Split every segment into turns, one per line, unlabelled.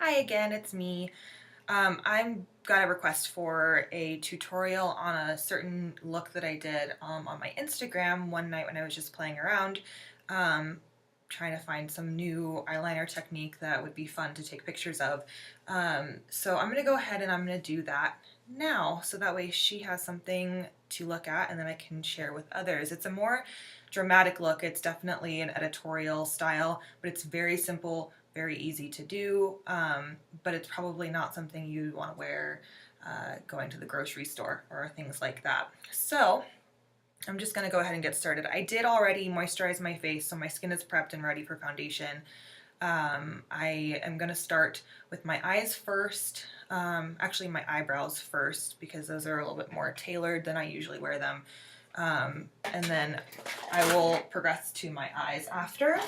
Hi again, it's me. I'm got a request for a tutorial on a certain look that I did on my Instagram one night when I was just playing around, trying to find some new eyeliner technique that would be fun to take pictures of. So I'm gonna go ahead and I'm gonna do that now, so that way she has something to look at and then I can share with others. It's a more dramatic look. It's definitely an editorial style, but it's very simple, very easy to do, but it's probably not something you want to wear going to the grocery store or things like that. So I'm just going to go ahead and get started. I did already moisturize my face, so my skin is prepped and ready for foundation. I am going to start with my eyes first, actually my eyebrows first, because those are a little bit more tailored than I usually wear them. And then I will progress to my eyes after.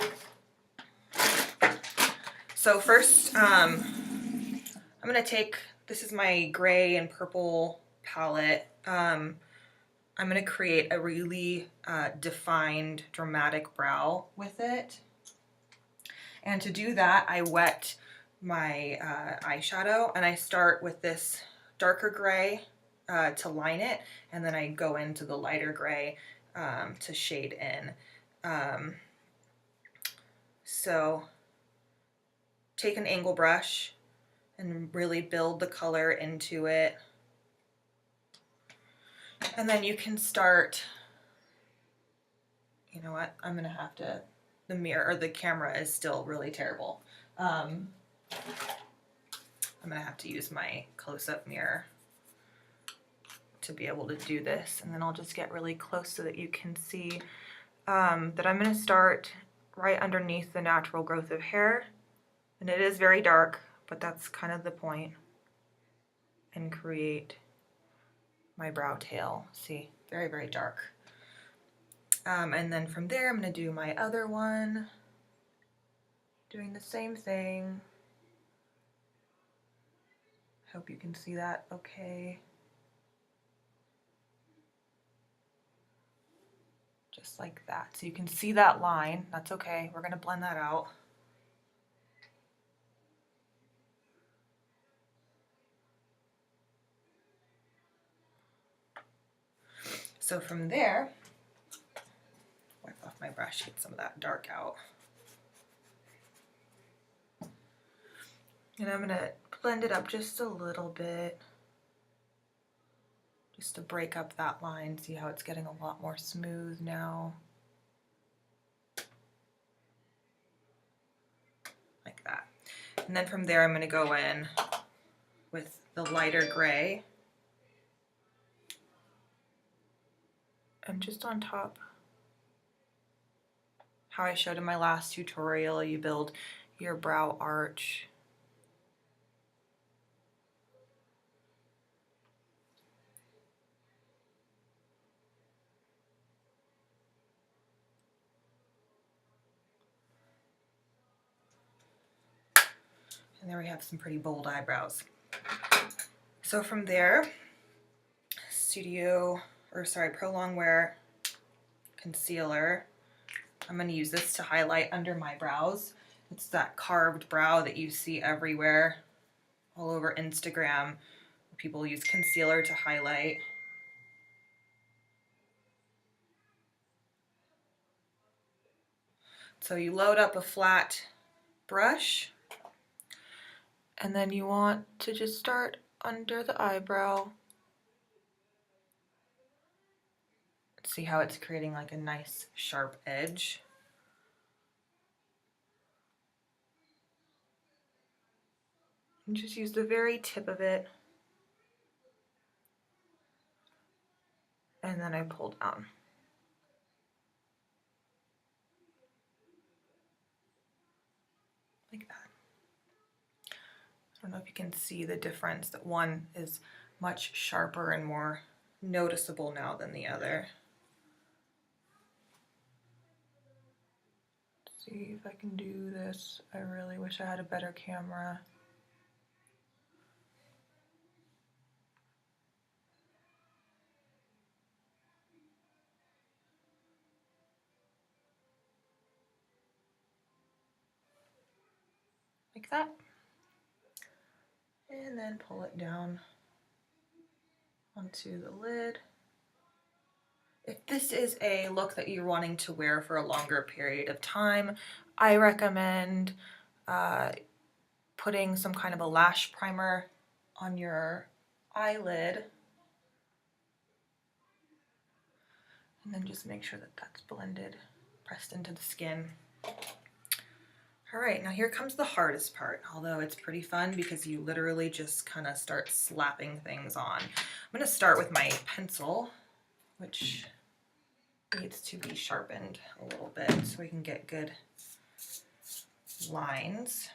So first, I'm gonna take, this is my gray and purple palette. I'm gonna create a really defined, dramatic brow with it. And to do that, I wet my eyeshadow, and I start with this darker gray to line it, and then I go into the lighter gray to shade in. So take an angle brush and really build the color into it. And then you can start, you know what, I'm gonna have to, the mirror or the camera is still really terrible. I'm gonna have to use my close-up mirror to be able to do this, and then I'll just get really close so that you can see that I'm gonna start right underneath the natural growth of hair. And it is very dark, but that's kind of the point, and create my brow tail. See, very, very dark. And then from there, I'm going to do my other one, doing the same thing. Hope you can see that okay. Just like that. So you can see that line. That's okay. We're going to blend that out. So from there, wipe off my brush, get some of that dark out. And I'm going to blend it up just a little bit, just to break up that line. See how it's getting a lot more smooth now. Like that. And then from there, I'm going to go in with the lighter gray. And just on top, how I showed in my last tutorial, you build your brow arch. And there we have some pretty bold eyebrows. So from there, Pro Longwear concealer. I'm going to use this to highlight under my brows. It's that carved brow that you see everywhere, all over Instagram. People use concealer to highlight. So you load up a flat brush, and then you want to just start under the eyebrow. See how it's creating like a nice sharp edge. And just use the very tip of it. And then I pull down. Like that. I don't know if you can see the difference, that one is much sharper and more noticeable now than the other. Let's see if I can do this. I really wish I had a better camera. Like that. and then pull it down onto the lid. If this is a look that you're wanting to wear for a longer period of time, I recommend putting some kind of a lash primer on your eyelid, and then just make sure that that's blended, pressed into the skin. All right, now here comes the hardest part, although it's pretty fun because you literally just kind of start slapping things on. I'm going to start with my pencil, which needs to be sharpened a little bit so we can get good lines.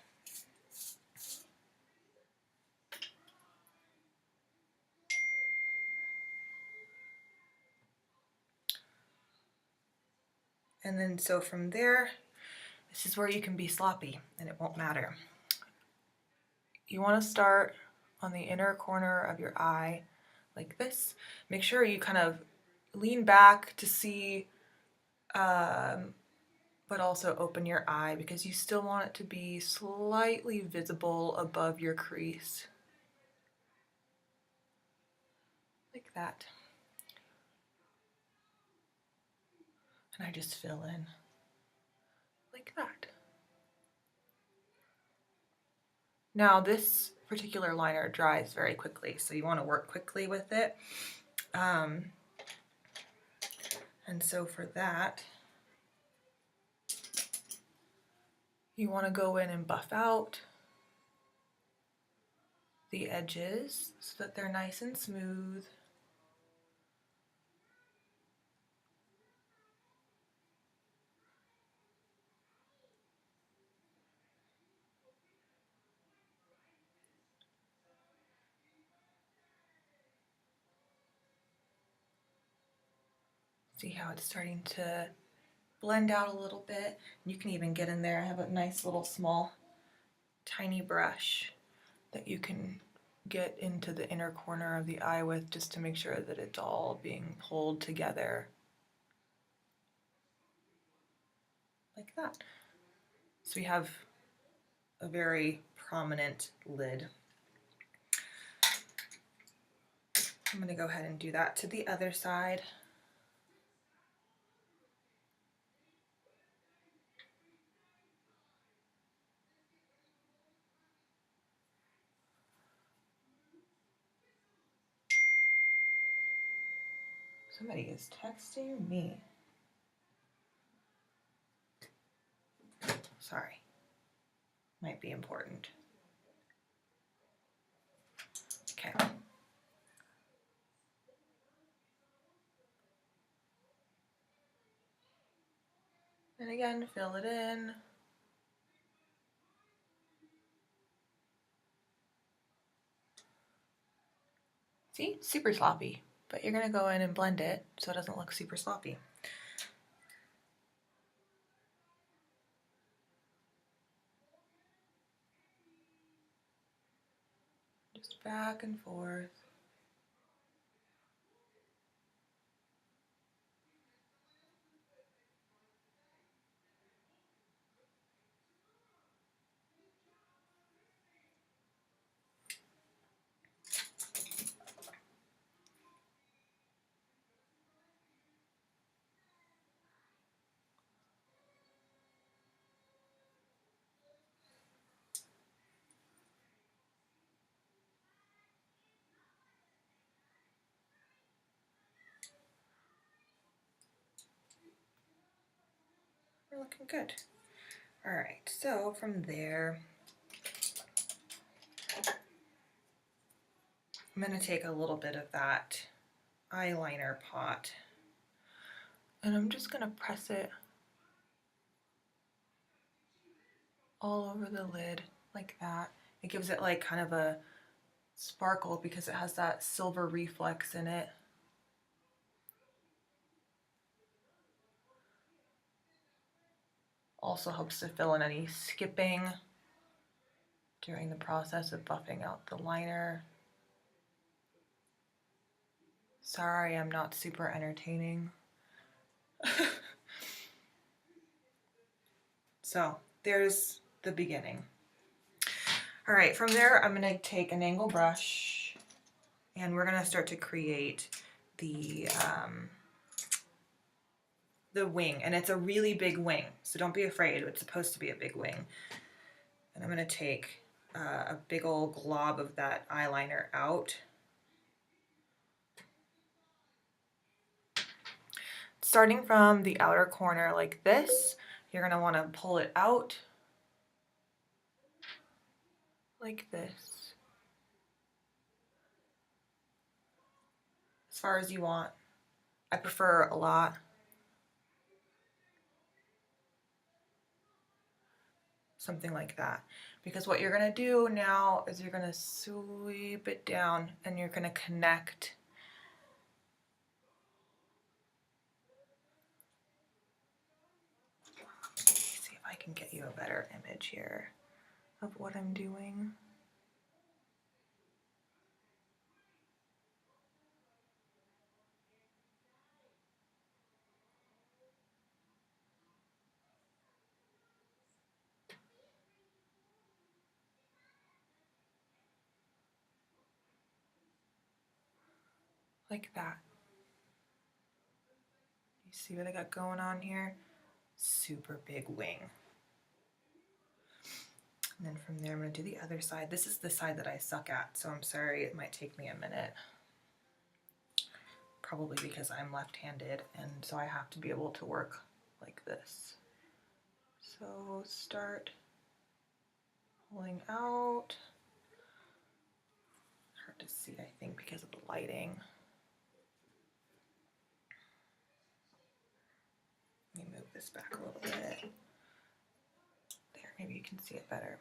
And then so from there, this is where you can be sloppy and it won't matter. You want to start on the inner corner of your eye like this. Make sure you kind of lean back to see, but also open your eye because you still want it to be slightly visible above your crease. Like that. And I just fill in like that. Now this particular liner dries very quickly, so you want to work quickly with it. And so for that, you want to go in and buff out the edges so that they're nice and smooth. See how it's starting to blend out a little bit. You can even get in there. I have a nice little small tiny brush that you can get into the inner corner of the eye with just to make sure that it's all being pulled together like that. So we have a very prominent lid. I'm going to go ahead and do that to the other side. Somebody is texting me. Sorry. Might be important. Okay. And again, fill it in. See, super sloppy, but you're gonna go in and blend it so it doesn't look super sloppy. Just back and forth. We're looking good. All right, so from there, I'm gonna take a little bit of that eyeliner pot and I'm just gonna press it all over the lid like that. It gives it like kind of a sparkle because it has that silver reflex in it. Also helps to fill in any skipping during the process of buffing out the liner. Sorry, I'm not super entertaining. So there's the beginning. All right, from there, I'm gonna take an angle brush and we're gonna start to create the wing, and it's a really big wing, so don't be afraid. It's supposed to be a big wing. And I'm gonna take a big old glob of that eyeliner out. Starting from the outer corner like this, you're gonna wanna pull it out like this, as far as you want. I prefer a lot. Something like that. Because what you're gonna do now is you're gonna sweep it down and you're gonna connect. See if I can get you a better image here of what I'm doing. Like that. You see what I got going on here? Super big wing. And then from there, I'm going to do the other side. This is the side that I suck at, so I'm sorry, it might take me a minute. Probably because I'm left-handed, and so I have to be able to work like this. So start pulling out. Hard to see, I think, because of the lighting. Let me move this back a little bit. There, maybe you can see it better.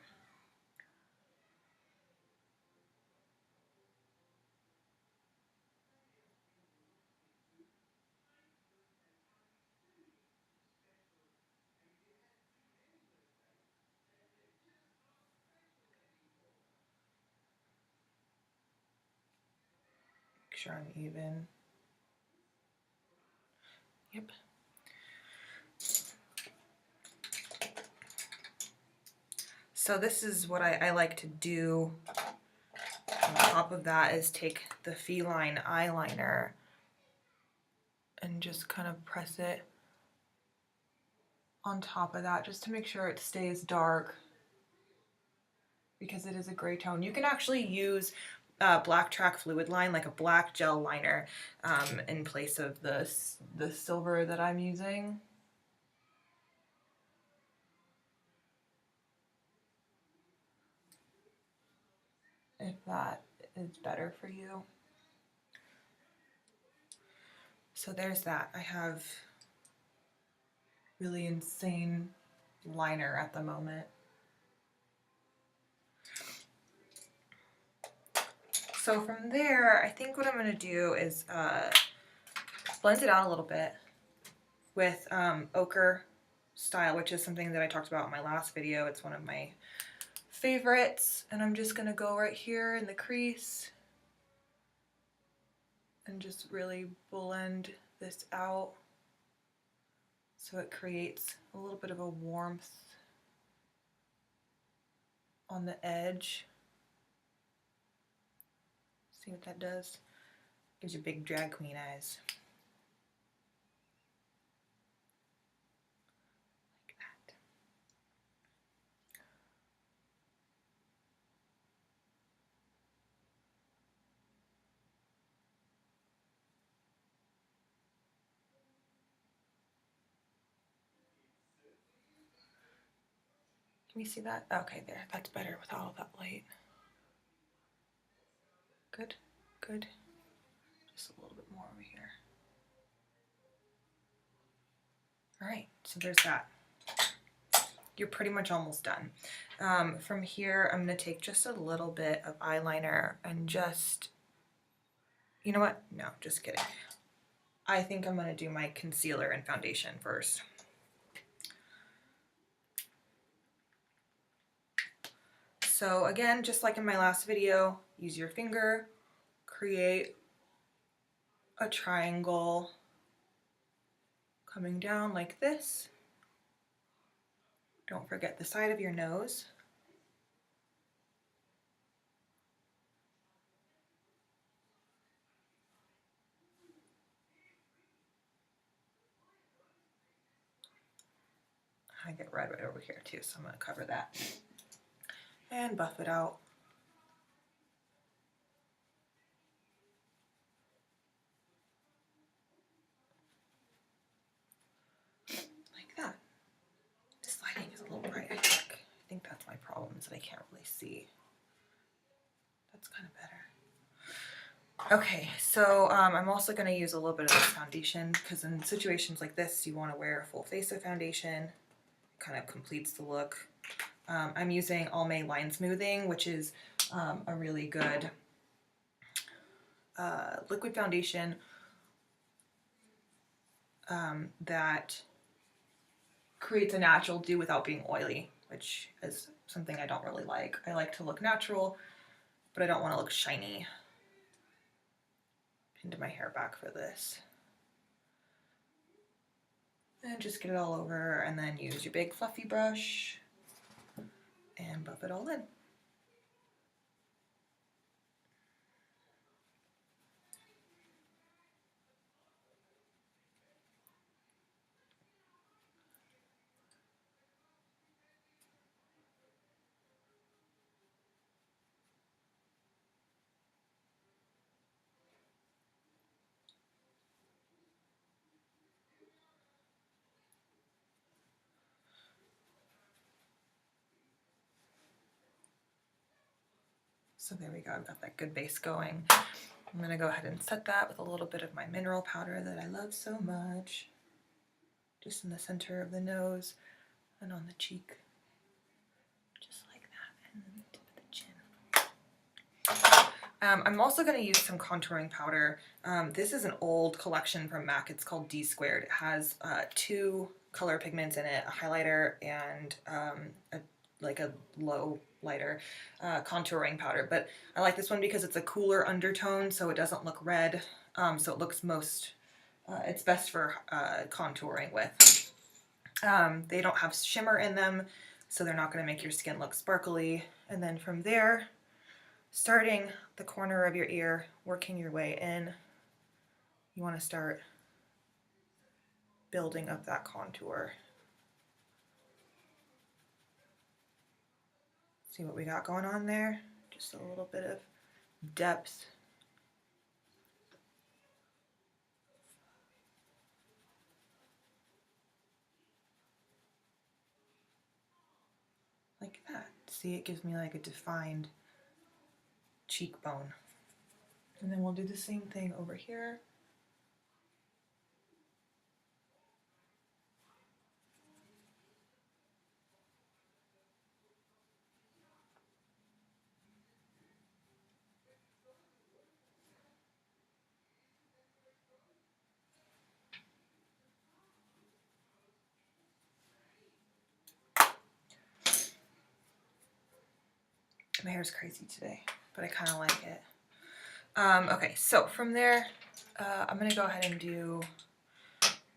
Make sure I'm even. Yep. So this is what I like to do. On top of that is take the feline eyeliner and just kind of press it on top of that just to make sure it stays dark, because it is a gray tone. You can actually use black track fluid line, like a black gel liner, in place of the silver that I'm using. If that is better for you. So there's that. I have really insane liner at the moment. So from there, I think what I'm going to do is blend it out a little bit with ochre style, which is something that I talked about in my last video. It's one of my favorites, and I'm just going to go right here in the crease and just really blend this out so it creates a little bit of a warmth on the edge. See what that does? Gives you big drag queen eyes. Like that. Can you see that? Okay, there. That's better with all of that light. Good, good. Just a little bit more over here. All right, so there's that. You're pretty much almost done. From here, I'm gonna take just a little bit of eyeliner and just, you know what? No, just kidding. I think I'm gonna do my concealer and foundation first. So again, just like in my last video, use your finger, create a triangle coming down like this. Don't forget the side of your nose. I get red right over here too, so I'm going to cover that and buff it out. Like that. This lighting is a little bright, I think. I think that's my problem, is that I can't really see. That's kind of better. Okay, so I'm also going to use a little bit of this foundation because in situations like this, you want to wear a full face of foundation. It kind of completes the look. I'm using Almay Line Smoothing, which is a really good liquid foundation that creates a natural dew without being oily, which is something I don't really like. I like to look natural, but I don't want to look shiny. Into my hair back for this. And just get it all over, and then use your big fluffy brush and buff it all in. So there we go, I've got that good base going. I'm gonna go ahead and set that with a little bit of my mineral powder that I love so much. Just in the center of the nose and on the cheek. Just like that, and then the tip of the chin. I'm also gonna use some contouring powder. This is an old collection from MAC, it's called D Squared. It has 2 color pigments in it, a highlighter and like a low lighter contouring powder, but I like this one because it's a cooler undertone, so it doesn't look red, so it looks it's best for contouring with. They don't have shimmer in them, so they're not going to make your skin look sparkly. And then from there, starting the corner of your ear, working your way in, you want to start building up that contour. See what we got going on there? Just a little bit of depth. Like that. See, it gives me like a defined cheekbone. And then we'll do the same thing over here. My hair's crazy today, but I kind of like it. Okay, so from there, I'm going to go ahead and do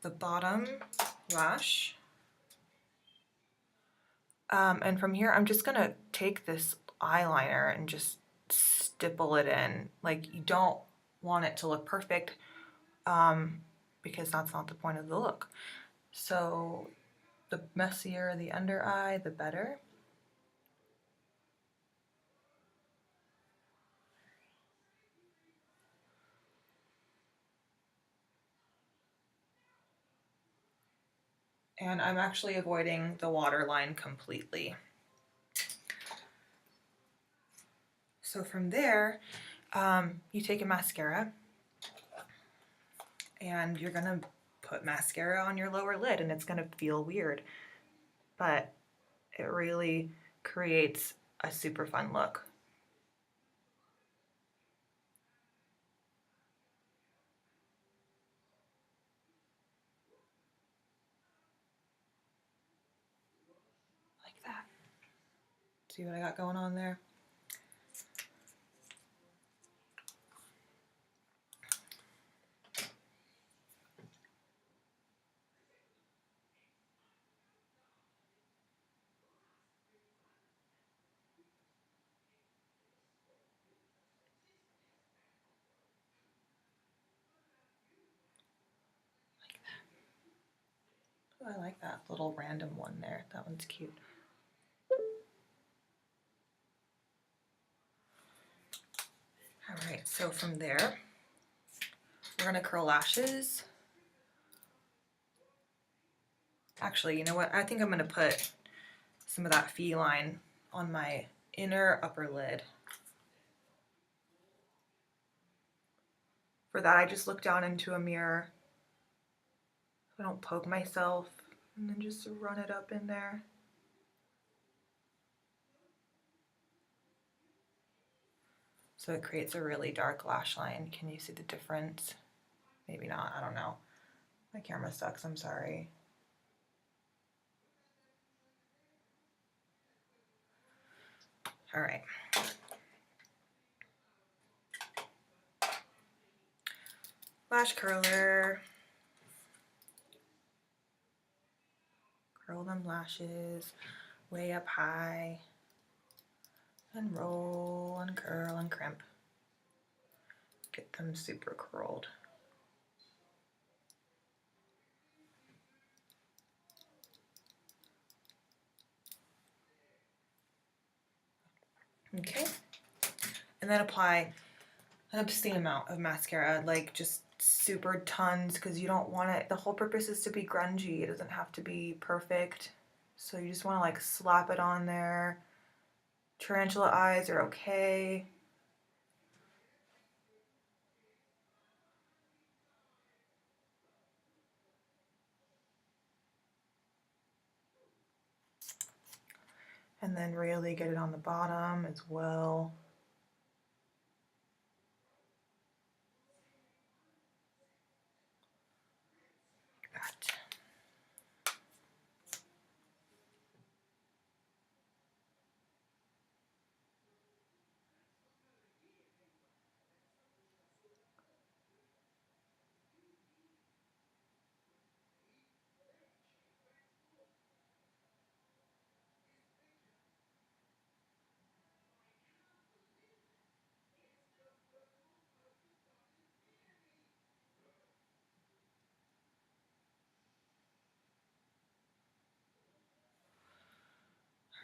the bottom lash. And from here, I'm just going to take this eyeliner and just stipple it in. Like, you don't want it to look perfect because that's not the point of the look. So the messier the under eye, the better. And I'm actually avoiding the waterline completely. So from there, you take a mascara and you're gonna put mascara on your lower lid, and it's gonna feel weird, but it really creates a super fun look. Like that. See what I got going on there? I like that little random one there. That one's cute. All right, so from there, we're gonna curl lashes. Actually, you know what? I think I'm gonna put some of that feline on my inner upper lid. For that, I just look down into a mirror. I don't poke myself, and then just run it up in there. So it creates a really dark lash line. Can you see the difference? Maybe not, I don't know. My camera sucks, I'm sorry. All right. Lash curler. Curl them lashes way up high. And roll and curl and crimp. Get them super curled. Okay. And then apply an obscene amount of mascara, like just super tons, because you don't want it, the whole purpose is to be grungy. It doesn't have to be perfect. So you just want to like slap it on there. Tarantula eyes are okay. And then really get it on the bottom as well. Like that.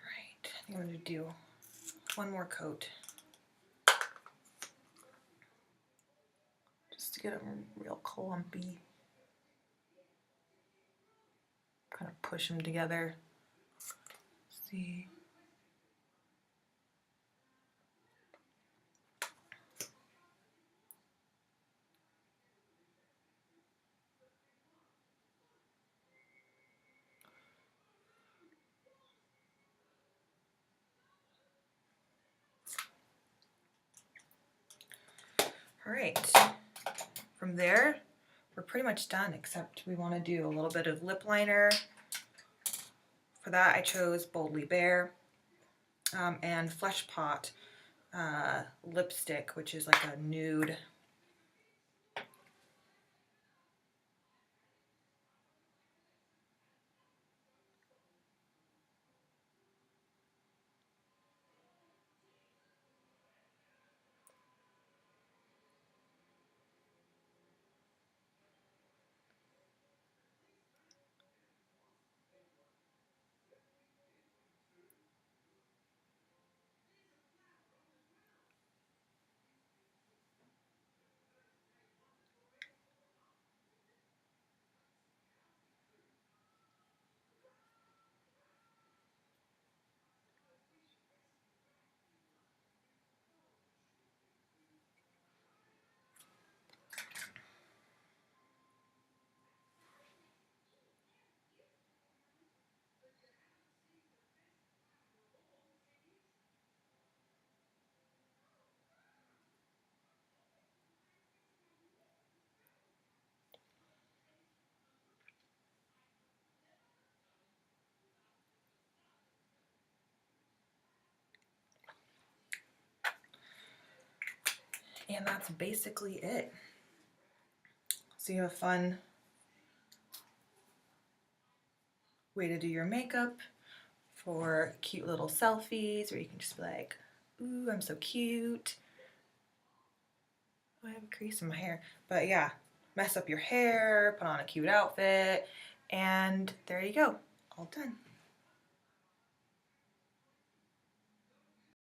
Alright, I think I'm going to do one more coat. Just to get them real clumpy. Kind of push them together. See. All right, from there, we're pretty much done, except we want to do a little bit of lip liner. For that, I chose Boldly Bare and Flesh Pot lipstick, which is like a nude. And that's basically it. So you have a fun way to do your makeup for cute little selfies, where you can just be like, ooh, I'm so cute. Oh, I have a crease in my hair. But yeah, mess up your hair, put on a cute outfit, And there you go, all done.